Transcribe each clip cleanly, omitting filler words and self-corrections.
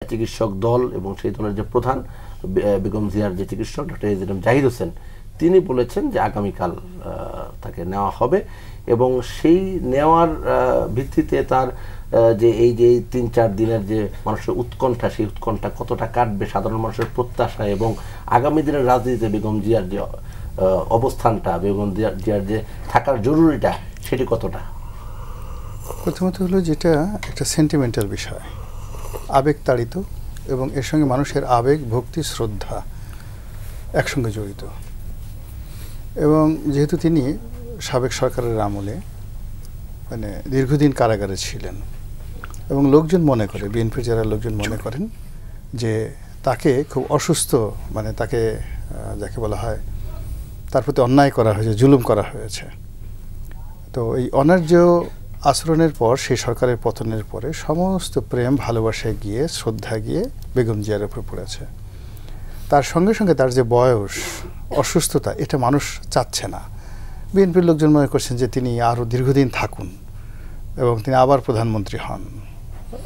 চিকিৎসক দল এবং সেই দলের যে প্রধান বেগম জিয়ার যে চিকিৎসক ডক্টর এজিএম জাহিদ হোসেন তিনি বলেছেন যে আগামীকাল তাকে নেওয়া হবে এবং সেই নেওয়ার ভিত্তিতে তার যে এই যে ৩-৪ দিনের যে মানুষের উৎকণ্ঠা সেই উৎকণ্ঠা কতটা কাটবে সাধারণ মানুষের প্রত্যাশা এবং আগামী দিনের রাজনীতিতে বেগম জিয়ার যে অবস্থানটা বেগম জিয়ার যে থাকার জরুরিটা সেটি কতটা। প্রথমত হলো যেটা একটা সেন্টিমেন্টাল বিষয়, আবেগ তাড়িত এবং এর সঙ্গে মানুষের আবেগ ভক্তি শ্রদ্ধা একসঙ্গে জড়িত। এবং যেহেতু তিনি সাবেক সরকারের আমলে মানে দীর্ঘদিন কারাগারে ছিলেন এবং লোকজন মনে করে বিএনপির যারা লোকজন মনে করেন যে তাকে খুব অসুস্থ মানে তাকে যাকে বলা হয় তার প্রতি অন্যায় করা হয়েছে, জুলুম করা হয়েছে। তো এই অন্যায্য আচরণের পর সেই সরকারের পতনের পরে সমস্ত প্রেম ভালোবাসায় গিয়ে শ্রদ্ধা গিয়ে বেগম জিয়ার উপর পড়েছে। তার সঙ্গে সঙ্গে তার যে বয়স অসুস্থতা এটা মানুষ চাচ্ছে না। বিএনপির লোকজন মনে করছেন যে তিনি আরও দীর্ঘদিন থাকুন এবং তিনি আবার প্রধানমন্ত্রী হন,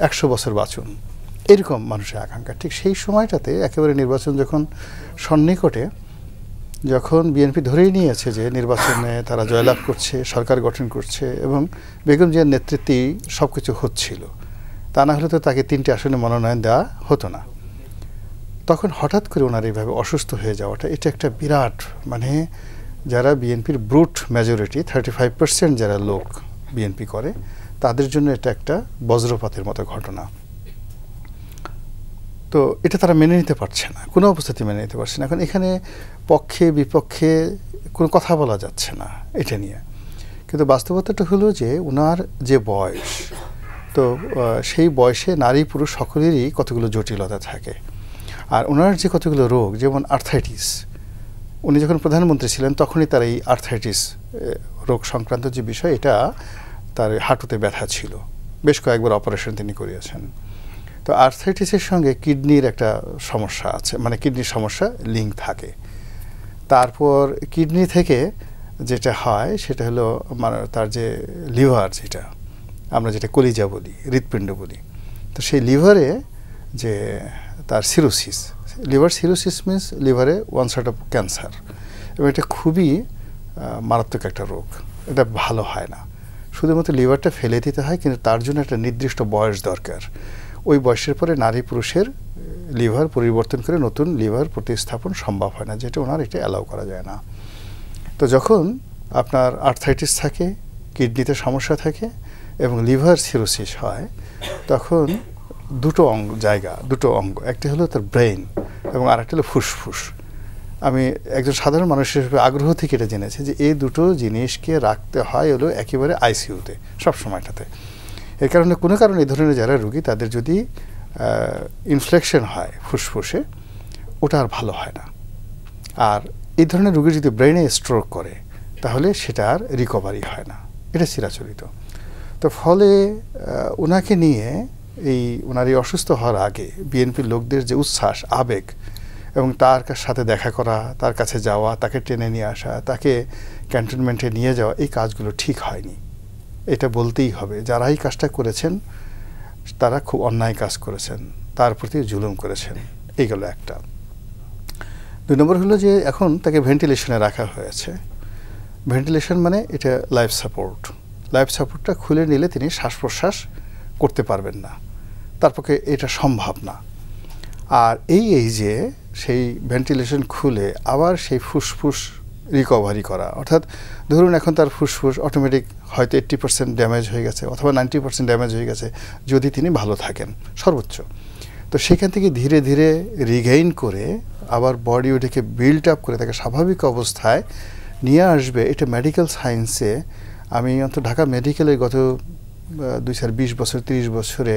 100 বছর বাঁচুন, এরকম মানুষের আকাঙ্ক্ষা। ঠিক সেই সময়টাতে একেবারে নির্বাচন যখন সন্নিকটে, যখন বিএনপি ধরেই নিয়েছে যে নির্বাচনে তারা জয়লাভ করছে, সরকার গঠন করছে এবং বেগম জিয়ার নেতৃত্বেই সব কিছু হচ্ছিল, তা না হলে তো তাকে 3টে আসনে মনোনয়ন দেওয়া হতো না। তখন হঠাৎ করে ওনার এইভাবে অসুস্থ হয়ে যাওয়াটা এটা একটা বিরাট মানে যারা বিএনপির ব্রুট মেজরিটি 35% যারা লোক বিএনপি করে তাদের জন্য এটা একটা বজ্রপাতের মতো ঘটনা। তো এটা তারা মেনে নিতে পারছে না, কোনো অবস্থাতে মেনে নিতে পারছে না। এখন এখানে পক্ষে বিপক্ষে কোনো কথা বলা যাচ্ছে না এটা নিয়ে। কিন্তু বাস্তবতাটা হলো যে ওনার যে বয়স, তো সেই বয়সে নারী পুরুষ সকলেরই কতগুলো জটিলতা থাকে। আর ওনার যে কতগুলো রোগ, যেমন আর্থাইটিস, উনি যখন প্রধানমন্ত্রী ছিলেন তখনই তার এই আর্থাইটিস রোগ সংক্রান্ত যে বিষয় এটা তার হাঁটুতে ব্যথা ছিল, বেশ কয়েকবার অপারেশন তিনি করিয়েছেন। তো আর্থাইটিসের সঙ্গে কিডনির একটা সমস্যা আছে, মানে কিডনির সমস্যা লিঙ্ক থাকে। তারপর কিডনি থেকে যেটা হয় সেটা হলো মানে তার যে লিভার, যেটা আমরা যেটা কলিজা বলি, হৃৎপিণ্ড বলি, তো সেই লিভারে যে তার সিরোসিস, লিভার সিরোসিস মিনস লিভারে ওয়ান সর্ট অফ ক্যান্সার, এবং এটা খুবই মারাত্মক একটা রোগ। এটা ভালো হয় না, শুধুমাত্র লিভারটা ফেলে দিতে হয়, কিন্তু তার জন্য একটা নির্দিষ্ট বয়স দরকার। ওই বয়সের পরে নারী পুরুষের লিভার পরিবর্তন করে নতুন লিভার প্রতিস্থাপন সম্ভব হয় না, যেটা ওনার এটা অ্যালাউ করা যায় না। তো যখন আপনার আর্থাইটিস থাকে, কিডনিতে সমস্যা থাকে এবং লিভার সিরোসিস হয়, তখন দুটো অঙ্গ, একটা হলো তার ব্রেইন এবং আরেকটা হলো ফুসফুস। আমি একজন সাধারণ মানুষের হিসেবে আগ্রহ থেকে এটা জেনেছি যে এই দুটো জিনিসকে রাখতে হয় হলো একেবারে আইসিইউতে সব সময়টাতে। এর কারণে কোনো কারণে এই ধরনের যারা রোগী তাদের যদি ইনফেকশন হয় ফুসফুসে, ওটা আর ভালো হয় না। আর এই ধরনের রোগী যদি ব্রেইনে স্ট্রোক করে তাহলে সেটা আর রিকভারি হয় না, এটা চিরাচরিত। তো ফলে ওনাকে নিয়ে ওনার এই অসুস্থ হওয়ার আগে বিএনপির লোকদের যে উচ্ছ্বাস আবেগ এবং তার সাথে দেখা করা, তার কাছে যাওয়া, তাকে টেনে নিয়ে আসা, তাকে ক্যান্টনমেন্টে নিয়ে যাওয়া, এই কাজগুলো ঠিক হয়নি, এটা বলতেই হবে। যারা এই কাজটা করেছেন তারা খুব অন্যায় কাজ করেছেন, তার প্রতি জুলুম করেছেন, এইগুলো একটা। 2 নম্বর হলো যে এখন তাকে ভেন্টিলেশনে রাখা হয়েছে। ভেন্টিলেশন মানে এটা লাইফ সাপোর্ট। লাইফ সাপোর্টটা খুলে নিলে তিনি শ্বাস প্রশ্বাস করতে পারবেন না, তার পক্ষে এটা সম্ভব না। আর এই যে সেই ভেন্টিলেশন খুলে আবার সেই ফুসফুস রিকভারি করা, অর্থাৎ ধরুন এখন তার ফুসফুস অটোমেটিক হয়তো 80% ড্যামেজ হয়ে গেছে অথবা 90% ড্যামেজ হয়ে গেছে যদি তিনি ভালো থাকেন সর্বোচ্চ। তো সেখান থেকে ধীরে ধীরে রিগেইন করে আবার বডি ওটাকে বিল্ড আপ করে তাকে স্বাভাবিক অবস্থায় নিয়ে আসবে। এটা মেডিকেল সায়েন্সে আমি অন্তত ঢাকা মেডিকেলের গত 20 বছর 30 বছরে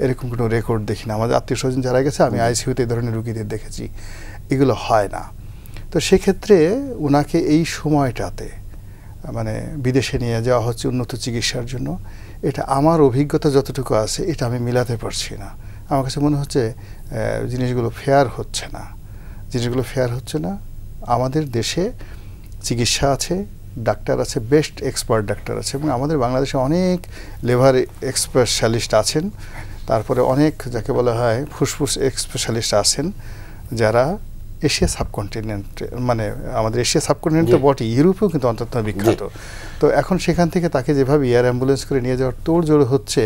এরকম কোনো রেকর্ড দেখি না। আমাদের আত্মীয় স্বজন যারা গেছে আমি আইসিইউতে এই ধরনের রুগীদের দেখেছি, এগুলো হয় না। তো সেক্ষেত্রে ওনাকে এই সময়টাতে মানে বিদেশে নিয়ে যাওয়া হচ্ছে উন্নত চিকিৎসার জন্য। এটা আমার অভিজ্ঞতা যতটুকু আছে এটা আমি মিলাতে পারছি না। আমার কাছে মনে হচ্ছে জিনিসগুলো ফেয়ার হচ্ছে না। আমাদের দেশে চিকিৎসা আছে, ডাক্তার আছে, বেস্ট এক্সপার্ট ডাক্তার আছে এবং আমাদের বাংলাদেশে অনেক লিভার স্পেশালিস্ট আছেন। তারপরে অনেক যাকে বলা হয় ফুসফুস স্পেশালিস্ট আছেন যারা এশিয়া সাবকন্টিনেন্ট, মানে আমাদের এশিয়া সাবকন্টিনেন্ট তো বটে, ইউরোপেও কিন্তু অন্তত বিখ্যাত। তো এখন সেখান থেকে তাকে যেভাবে এয়ার অ্যাম্বুলেন্স করে নিয়ে যাওয়ার তোড়জোড় হচ্ছে,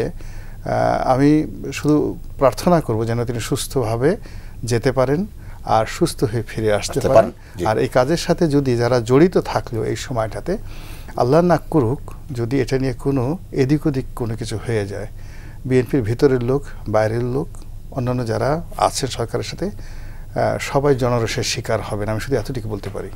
আমি শুধু প্রার্থনা করব যেন তিনি সুস্থভাবে যেতে পারেন আর সুস্থ হয়ে ফিরে আসতে পারেন। আর এই কাজের সাথে যদি যারা জড়িত থাকলেও এই সময়টাতে, আল্লাহ না করুক যদি এটা নিয়ে কোনো এদিক ওদিক কোনো কিছু হয়ে যায়, বিএনপির ভিতরের লোক, বাইরের লোক, অন্যান্য যারা আছেন সরকারের সাথে, সবাই জনরোষের শিকার হবেন, আমি শুধু এতটুকু বলতে পারি।